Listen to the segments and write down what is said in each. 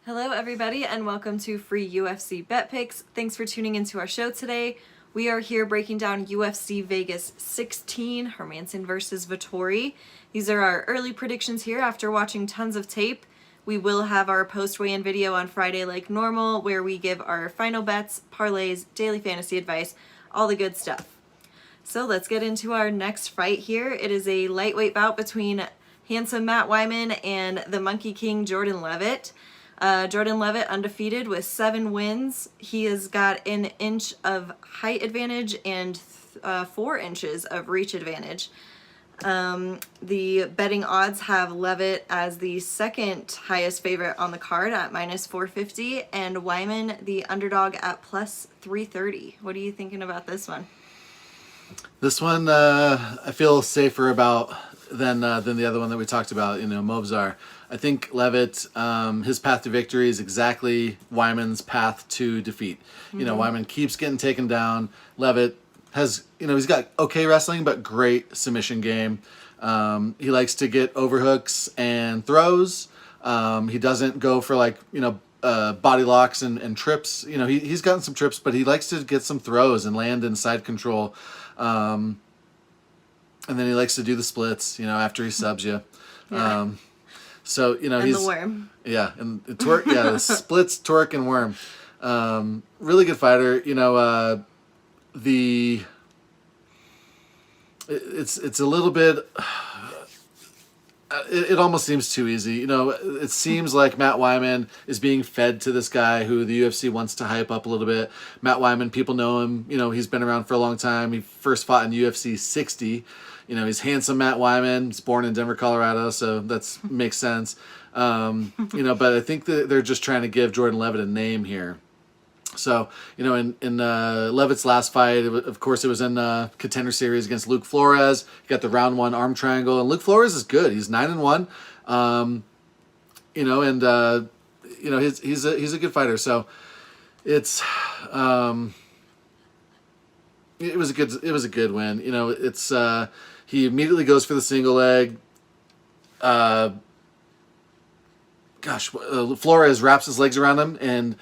Hello everybody and welcome to free UFC bet picks. Thanks for tuning into our show today. We are here breaking down UFC Vegas 16, Hermansson versus Vettori. These are our early predictions here after watching tons of tape. We will have our post-weigh-in video on Friday like normal where we give our final bets, parlays, daily fantasy advice, all the good stuff. So let's get into our next fight here. It is a lightweight bout between handsome Matt Wiman and the Monkey King Jordan Leavitt. Jordan Leavitt undefeated with 7 wins. He has got an inch of height advantage and 4 inches of reach advantage. The betting odds have Leavitt as the second highest favorite on the card at -450 and Wiman the underdog at +330. What are you thinking about this one? This one I feel safer about than the other one that we talked about, Movzar. I think Leavitt, his path to victory is exactly Wiman's path to defeat. Wiman keeps getting taken down. Leavitt has, he's got okay wrestling, but great submission game. He likes to get overhooks and throws. He doesn't go for body locks and trips. He's gotten some trips, but he likes to get some throws and land in side control. And then he likes to do the splits, after he subs you. Yeah. So, and he's... the worm. Yeah, and the twerk, yeah, the splits, torque, and worm. Really good fighter. It's a little bit... It almost seems too easy. It seems like Matt Wiman is being fed to this guy who the UFC wants to hype up a little bit. Matt Wiman, people know him. He's been around for a long time. He first fought in UFC 60. He's handsome Matt Wiman. He's born in Denver, Colorado, so that makes sense. But I think that they're just trying to give Jordan Leavitt a name here. So, in Leavitt's last fight, of course, it was in Contender Series against Luke Flores. He got the round 1 arm triangle, and Luke Flores is good. He's 9-1. He's a good fighter. So, it's it was a good win. He immediately goes for the single leg. Flores wraps his legs around him and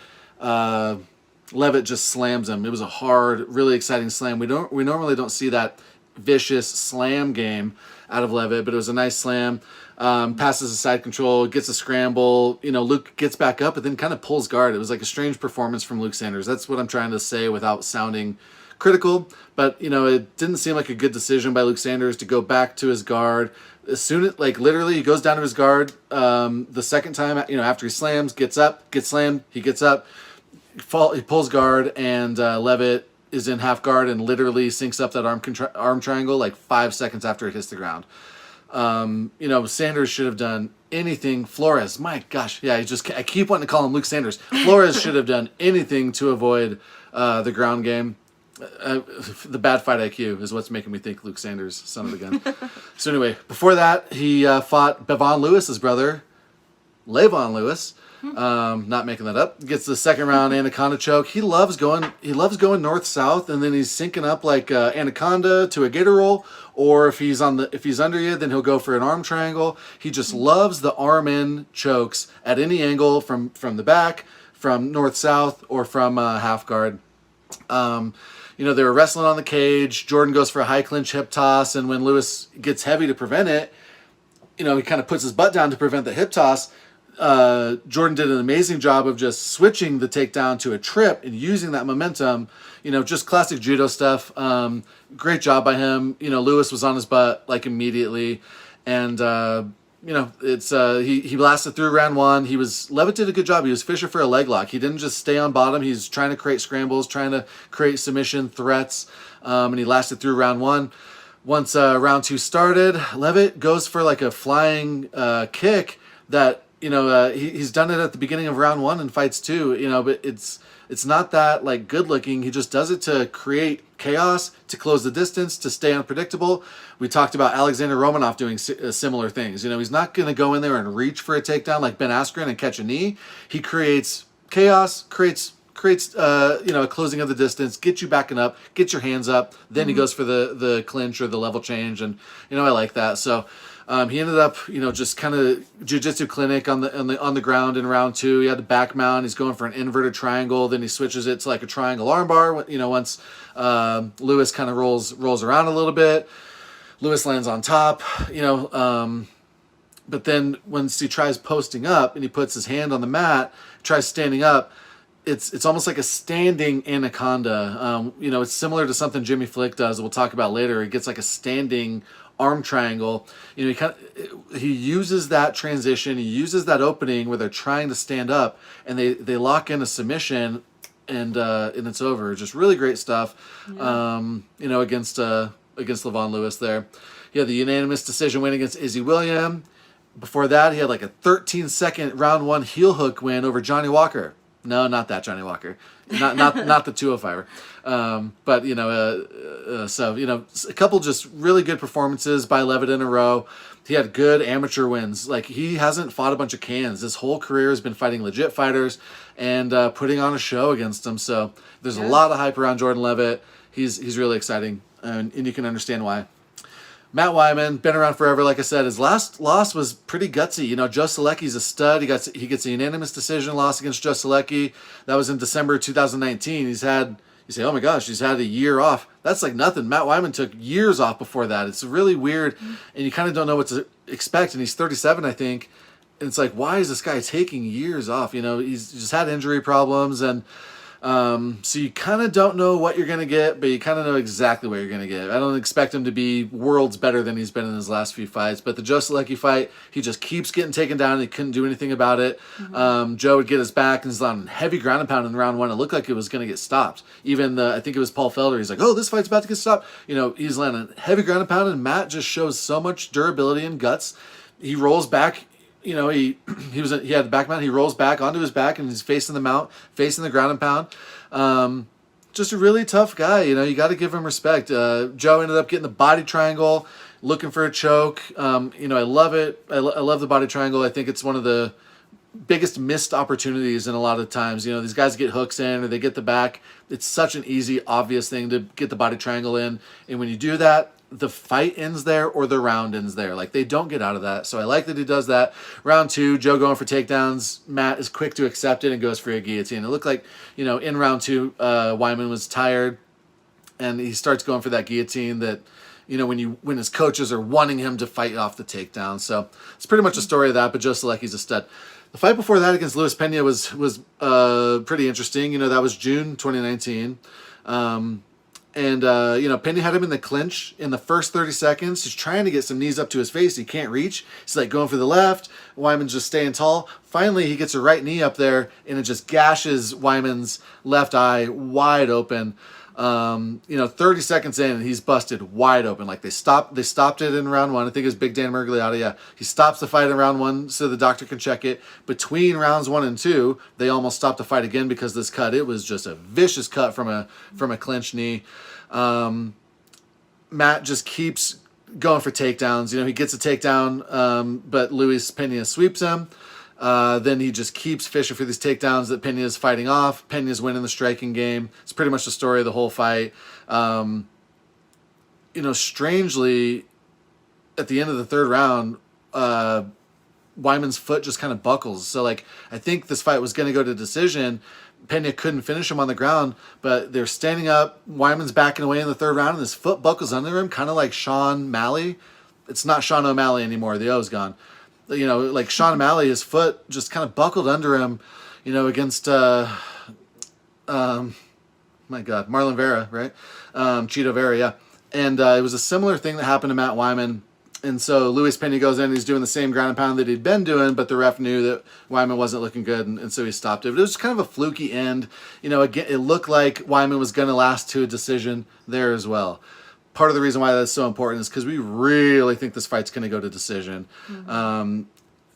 Leavitt just slams him. It was a hard, really exciting slam. We normally don't see that vicious slam game out of Leavitt, but it was a nice slam. Passes a side control, gets a scramble. Luke gets back up, but then kind of pulls guard. It was like a strange performance from Luke Sanders. That's what I'm trying to say without sounding critical. But it didn't seem like a good decision by Luke Sanders to go back to his guard. As soon as, literally, he goes down to his guard the second time, after he slams, gets up, gets slammed, he gets up, he pulls guard, and Leavitt is in half guard and literally syncs up that arm triangle 5 seconds after it hits the ground. Sanders should have done anything. Flores, my gosh, yeah, I keep wanting to call him Luke Sanders. Flores should have done anything to avoid the ground game. The bad fight IQ is what's making me think Luke Sanders, son of a gun. So anyway, before that, he fought Bevon Lewis's brother, Levon Lewis. Not making that up. Gets the second round anaconda choke. He loves going north south, and then he's syncing up like anaconda to a gator roll. Or if he's under you, then he'll go for an arm triangle. He just loves the arm in chokes at any angle from the back, from north south, or from half guard. They were wrestling on the cage. Jordan goes for a high clinch hip toss, and when Lewis gets heavy to prevent it, he kind of puts his butt down to prevent the hip toss. Jordan did an amazing job of just switching the takedown to a trip and using that momentum. Just classic judo stuff. Great job by him. Lewis was on his butt immediately, and he blasted through round 1. Leavitt did a good job. He was fishing for a leg lock. He didn't just stay on bottom. He's trying to create scrambles, trying to create submission threats, and he lasted through round 1. Once round 2 started, Leavitt goes for a flying kick that he's done it at the beginning of round 1 in fights too. But it's not that good looking. He just does it to create chaos, to close the distance, to stay unpredictable. We talked about Alexander Romanov doing similar things. He's not going to go in there and reach for a takedown like Ben Askren and catch a knee. He creates chaos, creates a closing of the distance, get you backing up, get your hands up. Then he goes for the clinch or the level change, and I like that. So He ended up, just kind of jiu-jitsu clinic on the ground in round 2. He had the back mount. He's going for an inverted triangle. Then he switches it to like a triangle armbar. Once Lewis kind of rolls around a little bit, Lewis lands on top. But then once he tries posting up and he puts his hand on the mat, tries standing up, it's almost like a standing anaconda. It's similar to something Jimmy Flick does that we'll talk about later. He gets like a standing arm triangle. He uses that transition. He uses that opening where they're trying to stand up, and they lock in a submission, and it's over. Just really great stuff. Yeah. Against Levon Lewis there. He had the unanimous decision win against Izzy William. Before that, he had like a 13-second round 1 heel hook win over Johnny Walker. No, not that Johnny Walker. Not the 205er. A couple just really good performances by Leavitt in a row. He had good amateur wins. Like, he hasn't fought a bunch of cans. His whole career has been fighting legit fighters and putting on a show against them. So there's a lot of hype around Jordan Leavitt. He's really exciting, and you can understand why. Matt Wiman, been around forever, like I said. His last loss was pretty gutsy. Joe Selecki's a stud. He gets a unanimous decision loss against Joe Selecki. That was in December 2019. You say, oh my gosh, he's had a year off. That's like nothing. Matt Wiman took years off before that. It's really weird, and you kind of don't know what to expect. And he's 37, I think. And it's like, why is this guy taking years off? He's just had injury problems, and so you kind of don't know what you're going to get, but you kind of know exactly what you're going to get. I don't expect him to be worlds better than he's been in his last few fights, but the Joe Selecki fight, he just keeps getting taken down, and he couldn't do anything about it. Joe would get his back, and he's on heavy ground and pound in round 1. It looked like it was going to get stopped. Even I think it was Paul Felder. He's like, oh, this fight's about to get stopped. He's landing heavy ground and pound, and Matt just shows so much durability and guts. He rolls back. He had the back mount. He rolls back onto his back, and he's facing the mount, facing the ground and pound. Just a really tough guy. You got to give him respect. Joe ended up getting the body triangle, looking for a choke. I love it. I love the body triangle. I think it's one of the biggest missed opportunities in a lot of times. These guys get hooks in or they get the back. It's such an easy, obvious thing to get the body triangle in. And when you do that, the fight ends there or the round ends there. Like, they don't get out of that. So I like that he does that. Round 2, Joe going for takedowns. Matt is quick to accept it and goes for a guillotine. It looked like, in round 2, Wiman was tired, and he starts going for that guillotine that, when his coaches are wanting him to fight off the takedown. So it's pretty much a story of that, but Joe Selecki's a stud. The fight before that against Luis Pena was pretty interesting. That was June 2019. Pena had him in the clinch in the first 30 seconds. He's trying to get some knees up to his face. He can't reach. He's like going for the left. Wiman's just staying tall. Finally, he gets a right knee up there, and it just gashes Wiman's left eye wide open. 30 seconds in, and he's busted wide open. Like, they stopped it in round 1. I think it was Big Dan Mergliotta. Yeah, he stops the fight in round 1 so the doctor can check it. Between rounds 1 and 2, they almost stopped the fight again because this cut. It was just a vicious cut from a clinch knee. Matt just keeps going for takedowns. He gets a takedown, but Luis Pena sweeps him. Then he just keeps fishing for these takedowns that Pena is fighting off. Pena's winning the striking game. It's pretty much the story of the whole fight. Strangely, at the end of the 3rd round, Wiman's foot just kind of buckles. So, I think this fight was going to go to decision. Pena couldn't finish him on the ground, but they're standing up. Wiman's backing away in the 3rd round, and his foot buckles under him, kind of like Sean Malley. It's not Sean O'Malley anymore. The O's gone. Like Sean O'Malley, his foot just kind of buckled under him, against, my God, Marlon Vera, right? Cheeto Vera, yeah. And it was a similar thing that happened to Matt Wiman. And so Luis Pena goes in and he's doing the same ground and pound that he'd been doing, but the ref knew that Wiman wasn't looking good, and so he stopped it. But it was kind of a fluky end. Again, it looked like Wiman was going to last to a decision there as well. Part of the reason why that's so important is because we really think this fight's going to go to decision.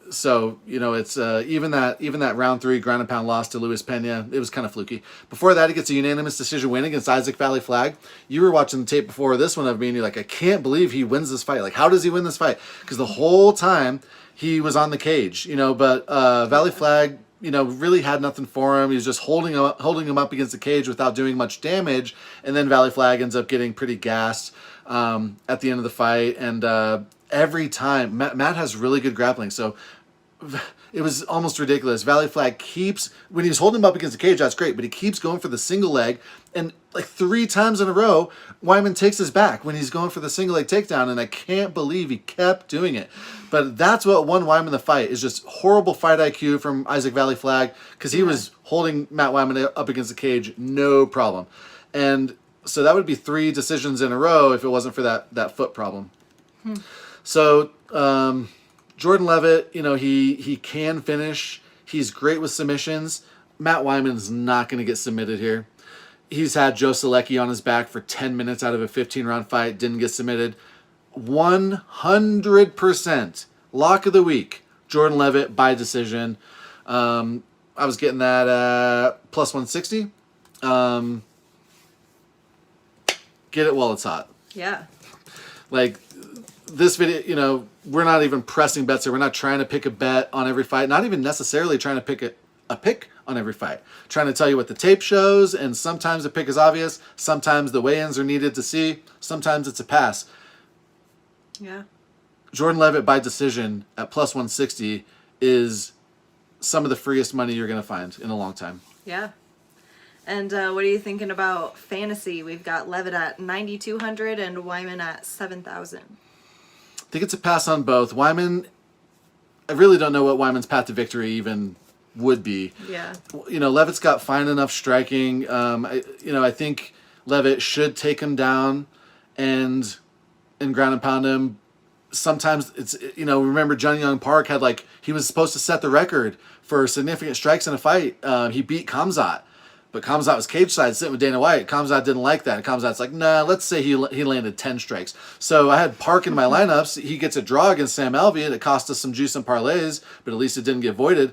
So, it's even that round 3 ground and pound loss to Luis Pena, it was kind of fluky. Before that, he gets a unanimous decision win against Isaac Valley Flag. You were watching the tape before this one of me, and you're like, I can't believe he wins this fight. Like, how does he win this fight? Because the whole time he was on the cage, but Valley Flag, really had nothing for him. He was just holding him up against the cage without doing much damage, and then Valley Flag ends up getting pretty gassed at the end of the fight, and every time. Matt has really good grappling, so it was almost ridiculous. Valley Flag keeps, when he was holding him up against the cage, that's great, but he keeps going for the single leg, and like 3 times in a row, Wiman takes his back when he's going for the single leg takedown, and I can't believe he kept doing it. But that's what won Wiman the fight, is just horrible fight IQ from Isaac Valley Flag, because he was holding Matt Wiman up against the cage, no problem. And so that would be 3 decisions in a row if it wasn't for that foot problem. So, Jordan Leavitt, you know, he can finish. He's great with submissions. Matt Wiman's not going to get submitted here. He's had Joe Selecki on his back for 10 minutes out of a 15-round fight, didn't get submitted. 100% lock of the week, Jordan Leavitt by decision. I was getting that at plus 160. Get it while it's hot. Yeah. Like, this video, you know, we're not even pressing bets here. We're not trying to pick a bet on every fight. Not even necessarily trying to pick a pick on every fight. Trying to tell you what the tape shows, and sometimes the pick is obvious. Sometimes the weigh-ins are needed to see. Sometimes it's a pass. Yeah. Jordan Leavitt by decision at plus 160 is some of the freest money you're going to find in a long time. Yeah. And what are you thinking about fantasy? We've got Leavitt at 9,200 and Wiman at 7,000. I think it's a pass on both. Wiman, I really don't know what Wiman's path to victory even would be. Yeah. You know, Leavitt's got fine enough striking. I think Leavitt should take him down and ground and pound him. Sometimes it's, you know, remember Johnny Young Park had he was supposed to set the record for significant strikes in a fight. He beat Khamzat. But Khamzat was cage side sitting with Dana White. Khamzat didn't like that. And Khamzat's like, nah, let's say he landed 10 strikes. So I had Park in my lineups. He gets a draw against Sam Alvey, and it cost us some juice and parlays, but at least it didn't get voided.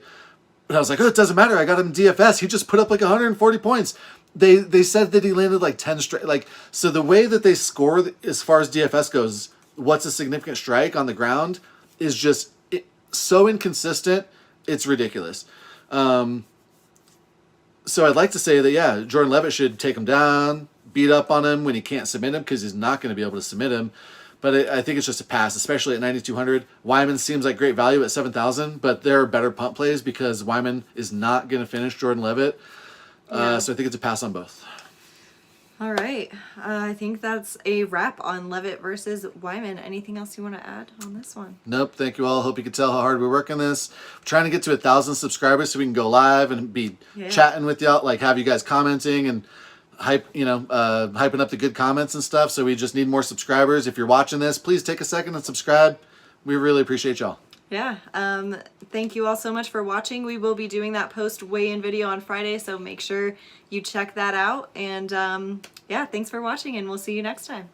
But I was like, oh, it doesn't matter. I got him in DFS. He just put up 140 points. They said that he landed 10 strikes. So the way that they score as far as DFS goes, what's a significant strike on the ground, is just so inconsistent. It's ridiculous. So I'd like to say that, yeah, Jordan Leavitt should take him down, beat up on him when he can't submit him, because he's not going to be able to submit him. But I think it's just a pass, especially at 9,200. Wiman seems like great value at 7,000, but there are better punt plays because Wiman is not going to finish Jordan Leavitt. So I think it's a pass on both. All right. I think that's a wrap on Leavitt versus Wiman. Anything else you want to add on this one? Nope. Thank you all. Hope you can tell how hard we work on this. We're trying to get to 1,000 subscribers so we can go live and be chatting with y'all, have you guys commenting and hyping up the good comments and stuff. So we just need more subscribers. If you're watching this, please take a second and subscribe. We really appreciate y'all. Yeah. Thank you all so much for watching. We will be doing that post weigh-in video on Friday, so make sure you check that out. And yeah, thanks for watching, and we'll see you next time.